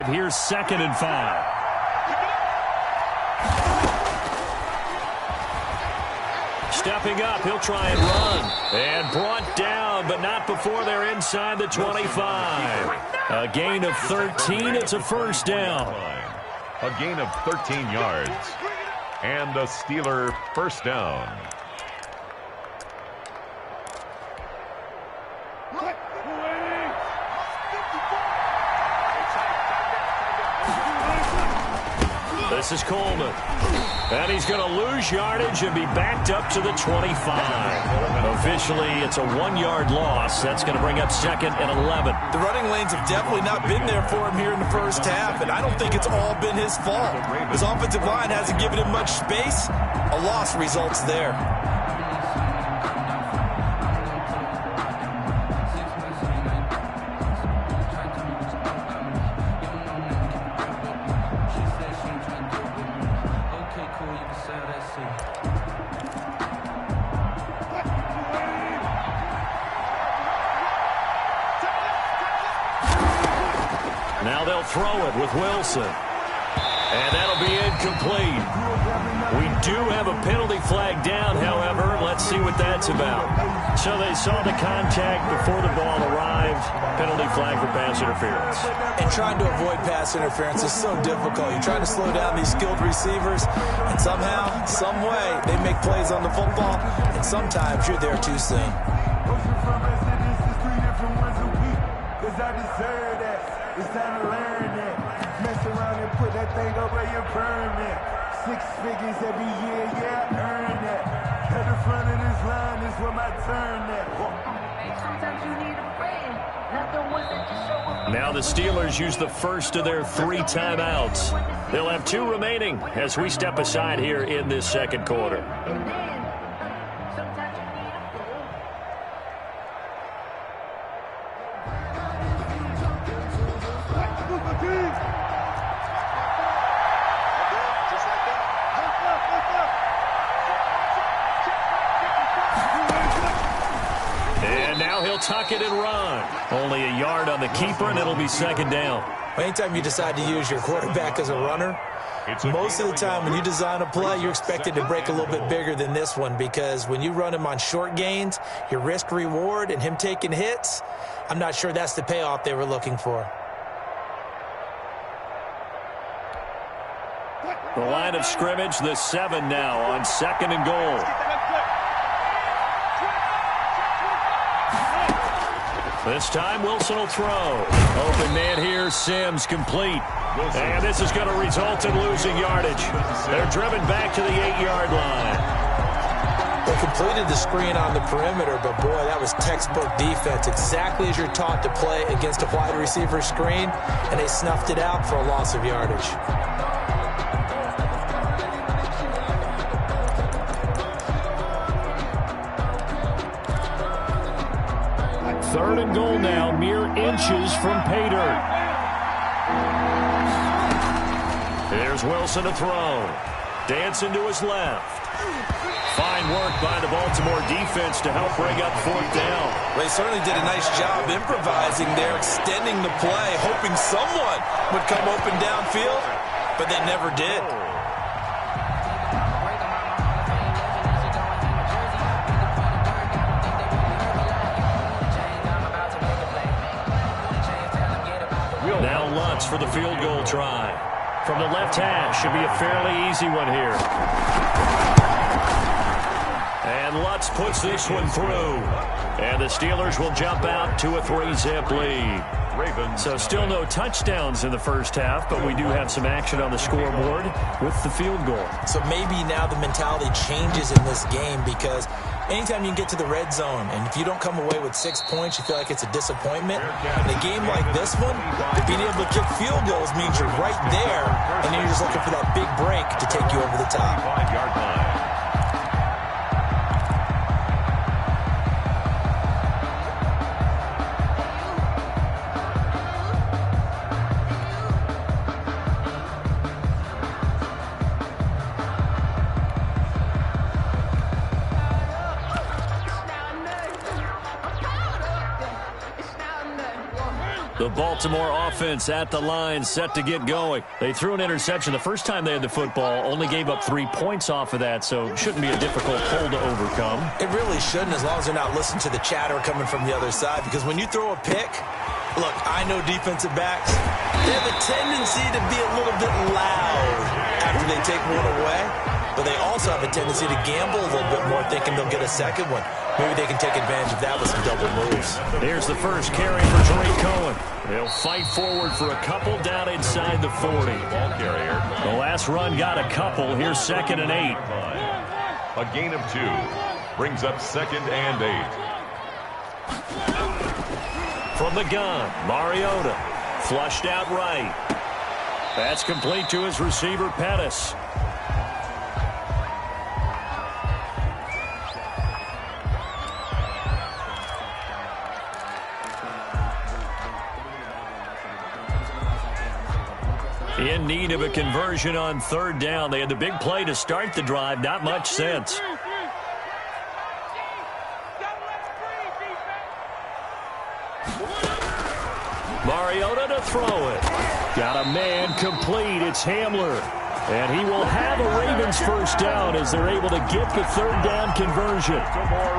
Here's 2nd and 5. Stepping up, he'll try and run. And brought down, but not before they're inside the 25. A gain of 13, it's a first down. A gain of 13 yards. And a Steeler first down. This is Coleman. And he's going to lose yardage and be backed up to the 25. Officially, it's a 1-yard loss. That's going to bring up 2nd and 11. The running lanes have definitely not been there for him here in the first half, and I don't think it's all been his fault. His offensive line hasn't given him much space. A loss results there. Now they'll throw it with Wilson. And that'll be incomplete. We do have a penalty flag down, however. Let's see what that's about. So they saw the contact before the ball arrived. Penalty flag for pass interference. And trying to avoid pass interference is so difficult. You're trying to slow down these skilled receivers, and somehow, some way, they make plays on the football, and sometimes you're there too soon. It's time to learn that. Mess around and put that thing over your permit. 6 figures every year, yeah, earn that. At the front of this line is where my turn at. Sometimes you need a friend, not the ones that just show up. Now the Steelers use the first of their 3 timeouts. They'll have 2 remaining as we step aside here in this second quarter. Tuck it and run. Only a yard on the keeper, and it'll be 2nd down. Anytime you decide to use your quarterback as a runner, most of the time when you design a play, you're expected to break a little bit bigger than this one, because when you run him on short gains, your risk-reward and him taking hits, I'm not sure that's the payoff they were looking for. The line of scrimmage, the 7 now on 2nd and goal. This time, Wilson will throw. Open man here, Sims, complete. And this is going to result in losing yardage. They're driven back to the 8-yard line. They completed the screen on the perimeter, but boy, that was textbook defense. Exactly as you're taught to play against a wide receiver screen, and they snuffed it out for a loss of yardage. 3rd and goal now, mere inches from pay dirt. Here's Wilson to throw. Dancing to his left. Fine work by the Baltimore defense to help bring up 4th down. They certainly did a nice job improvising there, extending the play, hoping someone would come open downfield, but they never did. Now Lutz for the field goal try. From the left hash, should be a fairly easy one here. And Lutz puts this one through. And the Steelers will jump out to a 3-zip lead. So still no touchdowns in the first half, but we do have some action on the scoreboard with the field goal. So maybe now the mentality changes in this game, because anytime you can get to the red zone, and if you don't come away with 6 points, you feel like it's a disappointment. In a game like this one, being able to kick field goals means you're right there, and then you're just looking for that big break to take you over the top. 5-yard line. The Baltimore offense at the line, set to get going. They threw an interception the first time they had the football, only gave up 3 points off of that, so it shouldn't be a difficult hole to overcome. It really shouldn't, as long as they're not listening to the chatter coming from the other side, because when you throw a pick, look, I know defensive backs, they have a tendency to be a little bit loud after they take one away, but they also have a tendency to gamble a little bit more, thinking they'll get a second one. Maybe they can take advantage of that with some double moves. Here's the first carry for Tariq Cohen. He'll fight forward for a couple down inside the 40. Ball carrier. The last run got a couple. Here's 2nd and 8. A gain of 2 brings up 2nd and 8. From the gun, Mariota flushed out right. That's complete to his receiver, Pettis. In need of a conversion on 3rd down. They had the big play to start the drive. Not much sense. Mariota to throw it. Got a man complete. It's Hamler. And he will have a Ravens first down as they're able to get the 3rd down conversion.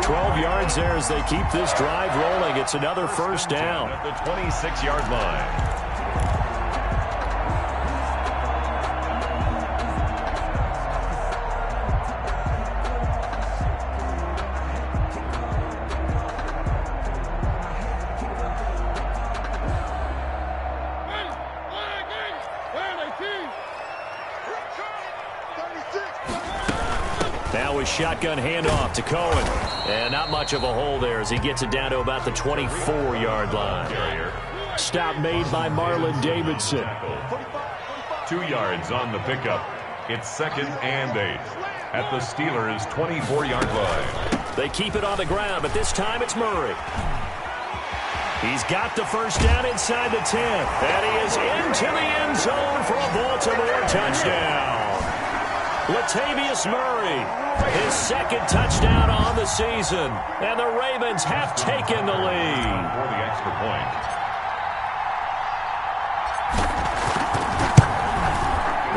12 yards there as they keep this drive rolling. It's another first down. At the 26-yard line. Now a shotgun handoff to Cohen. And not much of a hole there as he gets it down to about the 24-yard line. Stop made by Marlon Davidson. 2 yards on the pickup. It's 2nd and 8 at the Steelers' 24-yard line. They keep it on the ground, but this time it's Murray. He's got the first down inside the 10. And he is into the end zone for a Baltimore touchdown. Latavius Murray, his 2nd touchdown on the season. And the Ravens have taken the lead. For the extra point.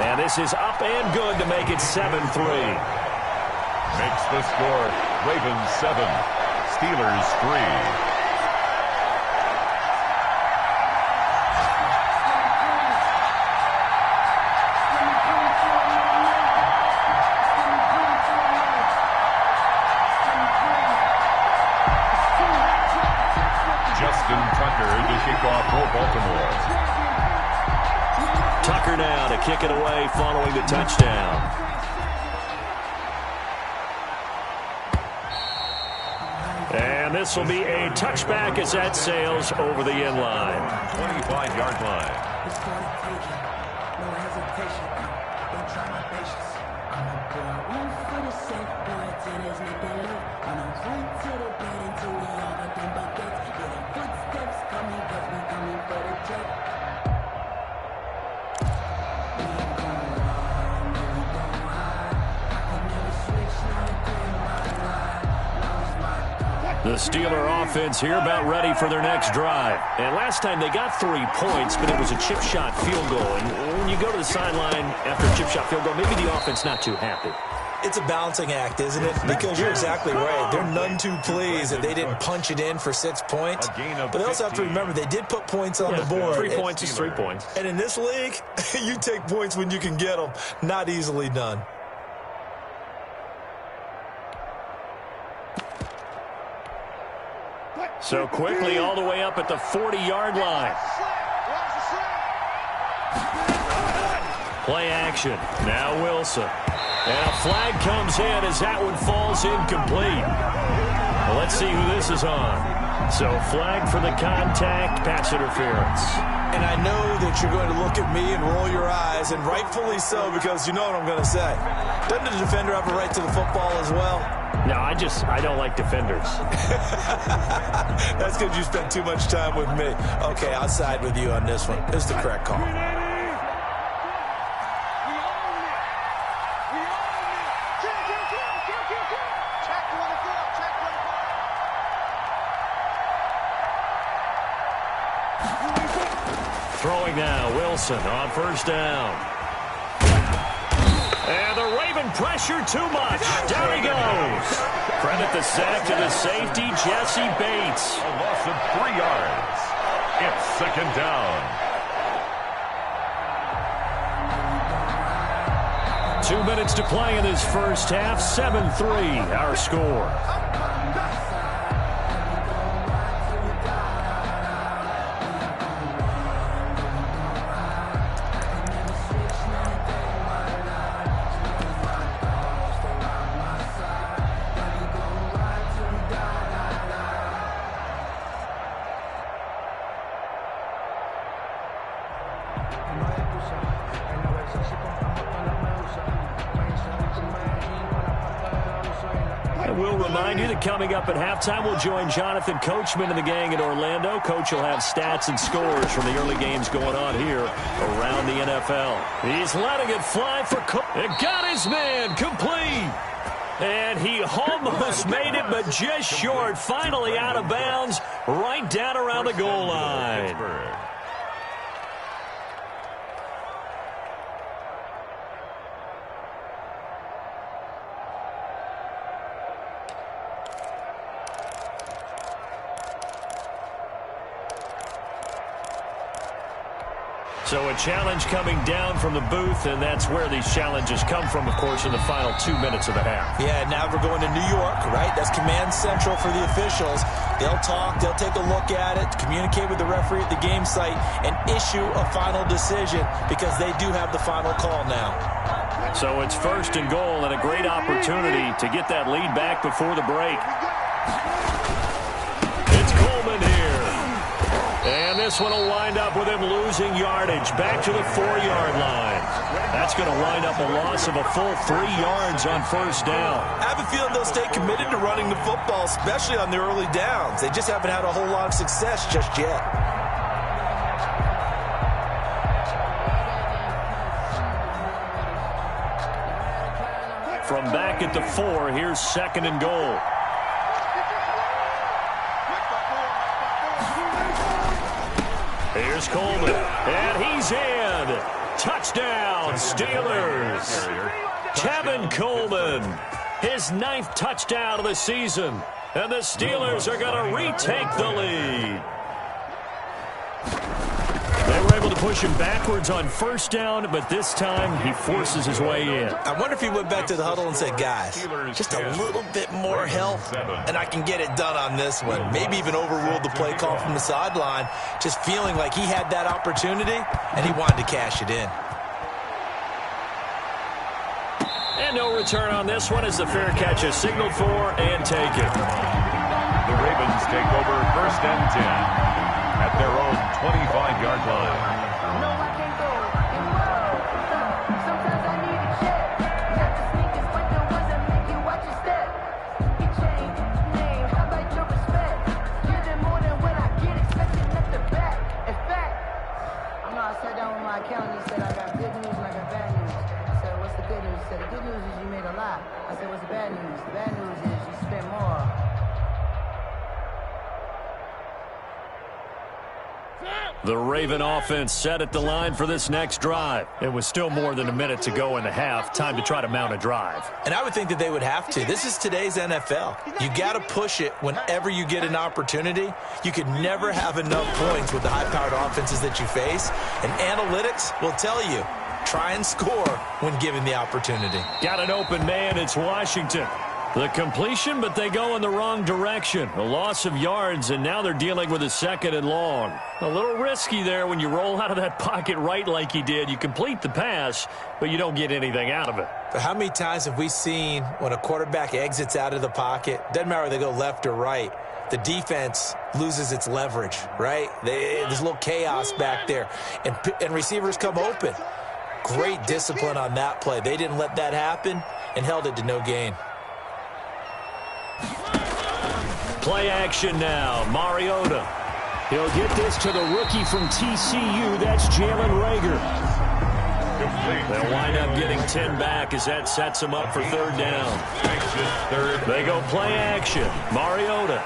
And this is up and good to make it 7-3. Makes the score Ravens 7, Steelers 3. Tucker now to kick it away following the touchdown. And this will be a touchback as that sails over the end line. 25-yard line. No hesitation. Don't try my patience. I'm a boy, one for the safe boy, tennis make that live. On a run to the bed until we all got them buckets. Yeah, the footsteps coming, cause we coming for the check. We ain't gon' run, no, we gon' hide. I can never switch, now to play my ride. Now it's my time. The Steeler offense here about ready for their next drive. And last time they got 3 points, but it was a chip shot field goal. And when you go to the sideline after a chip shot field goal, maybe the offense not too happy. It's a balancing act, isn't it? Because you're exactly right. They're none too pleased that they didn't punch it in for 6 points. But they also have to remember they did put points on the board. 3 points is 3 points. And in this league, you take points when you can get them. Not easily done. So quickly all the way up at the 40-yard line. Play action. Now Wilson. And a flag comes in as that one falls incomplete. Well, let's see who this is on. So flag for the contact, pass interference. And I know that you're going to look at me and roll your eyes, and rightfully so, because you know what I'm going to say. Doesn't the defender have a right to the football as well? No, I don't like defenders. That's because you spent too much time with me. Okay, I'll side with you on this one. It's the correct call. Wilson on first down. And the Raven pressure too much. Down he goes. Credit the sack to the safety, Jesse Bates. A loss of 3 yards. It's second down. 2 minutes to play in this first half. 7-3 our score. We'll remind you that coming up at halftime, we'll join Jonathan Coachman and the gang in Orlando. Coach will have stats and scores from the early games going on here around the NFL. He's letting it fly for Cook. It got his man complete. And he almost made it, but just short. Finally out of bounds, right down around the goal line. So a challenge coming down from the booth, and that's where these challenges come from, of course, in the final 2 minutes of the half. Yeah, now we're going to New York, right? That's command central for the officials. They'll talk, they'll take a look at it, communicate with the referee at the game site, and issue a final decision because they do have the final call now. So it's first and goal and a great opportunity to get that lead back before the break. It's Coleman here. And this one will wind up with him losing yardage back to the 4-yard line. That's going to wind up a loss of a full 3 yards on first down. I have a feeling they'll stay committed to running the football, especially on the early downs. They just haven't had a whole lot of success just yet. From back at the 4, here's second and goal. Here's Coleman, and he's in. Touchdown, Steelers. Tevin Coleman, his 9th touchdown of the season. And the Steelers are going to retake the lead. They were able to push him backwards on first down, but this time he forces his way in. I wonder if he went back to the huddle and said, guys, just a little bit more help, and I can get it done on this one. Maybe even overruled the play call from the sideline, just feeling like he had that opportunity, and he wanted to cash it in. And no return on this one as the fair catch is signaled for and taken. The Ravens take over first and 10 at their own 25-yard line. No, I can't go. Sometimes I need a check. Got the sneakers, but the ones that make you watch your step. Your chain, name, how about your respect? Give them more than what I get, expecting nothing back. In fact, I sat down with my accountant. He said, I got good news and I got bad news. I said, what's the good news? He said, the good news is you made a lot. I said, what's the bad news? The bad news is you spent more. The Raven offense set at the line for this next drive. It was still more than a minute to go in the half. Time to try to mount a drive. And I would think that they would have to. This is today's NFL. You got to push it whenever you get an opportunity. You could never have enough points with the high-powered offenses that you face. And analytics will tell you, try and score when given the opportunity. Got an open man. It's Washington. The completion, but they go in the wrong direction. A loss of yards, and now they're dealing with a second and long. A little risky there when you roll out of that pocket right like he did. You complete the pass, but you don't get anything out of it. But how many times have we seen when a quarterback exits out of the pocket, doesn't matter whether they go left or right, the defense loses its leverage, right? There's a little chaos back there, and receivers come open. Great discipline on that play. They didn't let that happen and held it to no gain. Play action now. Mariota. He'll get this to the rookie from TCU. That's Jalen Reagor. They'll wind up getting 10 back as that sets them up for third down. They go play action. Mariota.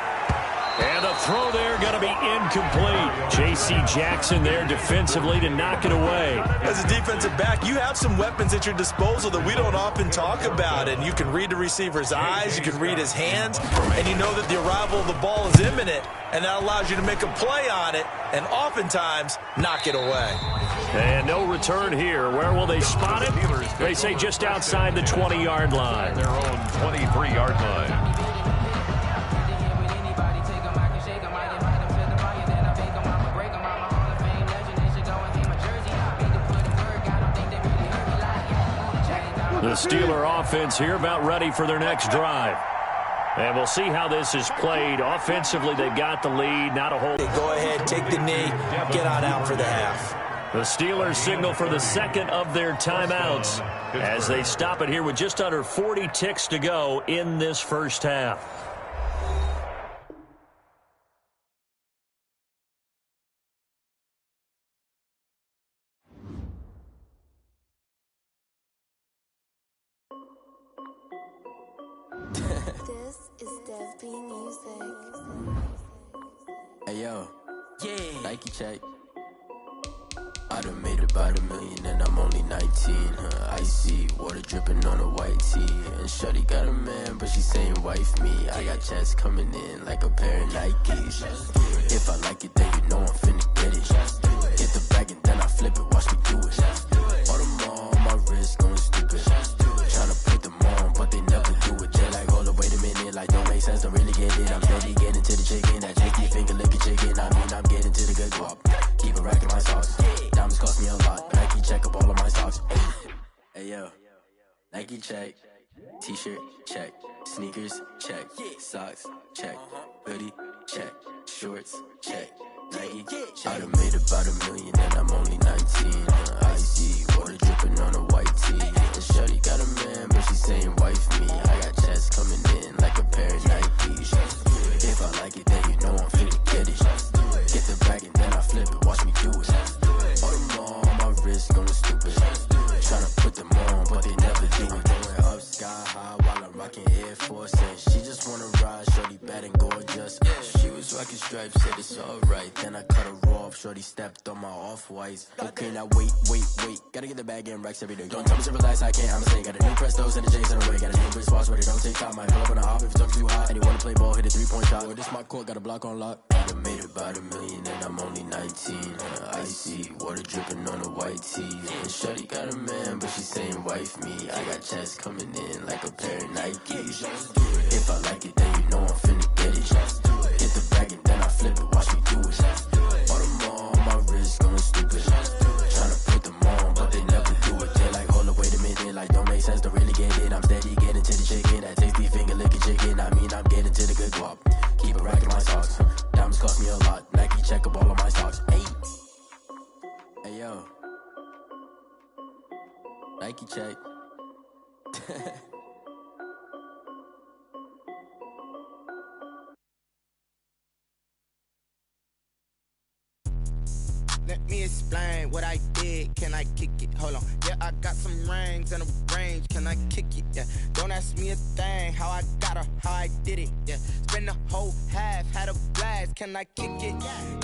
And the throw there going to be incomplete. J.C. Jackson there defensively to knock it away. As a defensive back, you have some weapons at your disposal that we don't often talk about. And you can read the receiver's eyes, you can read his hands, and you know that the arrival of the ball is imminent, and that allows you to make a play on it and oftentimes knock it away. And no return here. Where will they spot it? They say just outside the 20-yard line. Their own 23-yard line. The Steeler offense here about ready for their next drive. And we'll see how this is played. Offensively, they got the lead. Not a whole... Go ahead, take the knee, get on out for the half. The Steelers signal for the second of their timeouts as they stop it here with just under 40 ticks to go in this first half. This is Dev B Music. Hey yo, Nike check. I done made about $1 million and I'm only 19. Icy water dripping on a white tee. And shawty got a man, but she saying wife me. I got checks coming in like a pair of Nikes. If I like it, then you know I'm finna get it. Get the bag and then I flip it, watch me do it. All them on my wrist going stupid. Tryna put them on, but they never do it. They're like, hold up, wait a minute, like don't make sense, don't really get it. I'm steady getting to the chicken, that tasty finger licking chicken. I mean, I'm getting to the good guap. Keep a rack in my sauce. Diamonds cost me a lot. Nike check up all of my stocks. Hey yo, Nike check. T-shirt check. Sneakers check. Socks check. Hoodie check. Shorts check. Nike check. I done made about $1 million and I'm only 19. Icy water dripping on a white tee. And shawty got a man, but she saying wife me. I got checks coming in like a pair of Nikes. If I like it, then you know I'm finna get it. Get the bag and then I flip it, watch me do it. All them on my wrist going stupid. Tryna put them on, but they never do it. Going up sky high while I'm rocking Air Force. And she just wanna ride, shorty bad and gorgeous. She was rocking stripes, said it's alright. Then I cut her off, shorty stepped on my off-whites. Okay, now wait. Gotta get the bag and racks every day. Don't tell me to relax, I can't, I'ma say. Got a new Prestos and a J's in the way. Got a new wristwatch where they don't take time. Might pull up on a hop if it's too hot. And you wanna play ball, hit a 3-point shot. Or this my court, got a block on lock. I done made about $1 million and I'm only 19. Icy water dripping on a white tee. And shawty got a man, but she saying wife me. I got checks coming in like a pair of Nikes. If I like it, then you know I'm finna get it. Get the bag and then I flip it, watch me do it. All them on my wrist going stupid. Tryna put them on, but they never do it. They're like, hold up, wait a minute, like don't make sense, don't really get it. I'm steady getting to the chicken, that tasty finger licking chicken. I mean, I'm getting to the good guap. Keep a rack in my socks. Diamonds cost me a lot. Nike check up all of my stocks. Hey yo, Nike check. Let me explain what I did. Can I kick it? Hold on. Yeah, I got some rings and a range. Can I kick it? Yeah. Don't ask me a thing. How I got her, how I did it. Yeah. Spend the whole half, had a blast. Can I kick it?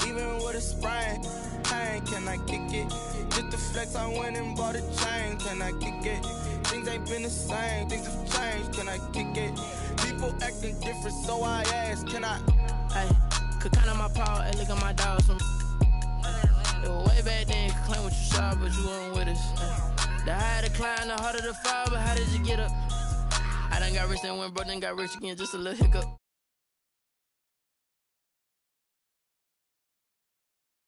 Even with a sprain. Pain, can I kick it? Just the flex, I went and bought a chain. Can I kick it? Things ain't been the same. Things have changed. Can I kick it? People acting different, so I ask. Can I? Hey, could count on my power and look at my dogs from. Way back then, you could claim what you saw, but you weren't with us. The higher the climb, the harder the fall, but how did you get up? I done got rich and went broke, then got rich again, just a little hiccup.